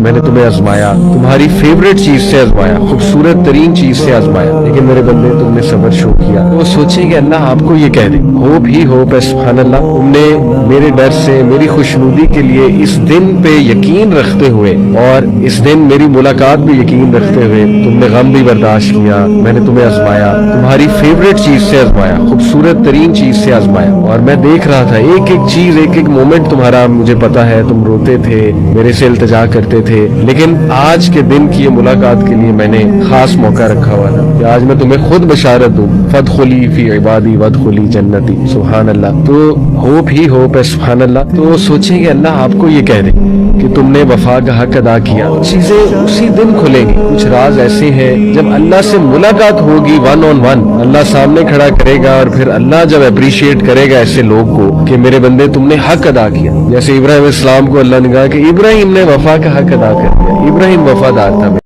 میں نے تمہیں آزمایا، تمہاری فیوریٹ چیز سے آزمایا، خوبصورت ترین چیز سے آزمایا، لیکن میرے بندے تم نے صبر شو کیا۔ وہ سوچیں کہ اللہ آپ کو یہ کہہ دے، ہوپ ہی ہوپ ہے، سبحان اللہ، تم نے میرے ڈر سے، میری خوشنودی کے لیے اس دن پہ یقین رکھتے ہوئے اور اس دن میری ملاقات بھی یقین رکھتے ہوئے تم نے غم بھی برداشت کیا، میں نے تمہیں آزمایا، تمہاری فیوریٹ چیز سے آزمایا، خوبصورت ترین چیز سے آزمایا، اور میں دیکھ رہا تھا ایک ایک چیز، ایک ایک مومنٹ تمہارا، مجھے پتا ہے تم روتے تھے، میرے سے التجا کرتے تھے، لیکن آج کے دن کی یہ ملاقات کے لیے میں نے خاص موقع رکھا ہوا تھا کہ آج میں تمہیں خود بشارت دوں، فادخلی فی عبادی وادخلی جنتی، سبحان اللہ۔ تو ہوپ ہی ہوپ ہے، سبحان اللہ۔ تو سوچیں کہ اللہ آپ کو یہ کہہ دے کہ تم نے وفا کا حق ادا کیا، چیزیں اسی دن کھلیں گی۔ کچھ راز ایسے ہیں جب اللہ سے ملاقات ہوگی ون آن ون، اللہ سامنے کھڑا کرے گا اور پھر اللہ جب اپریشیٹ کرے گا ایسے لوگ کو کہ میرے بندے تم نے حق ادا کیا، جیسے ابراہیم السلام کو اللہ نے کہا کہ ابراہیم نے وفا کا حق ادا کر دیا، ابراہیم وفادار تھا۔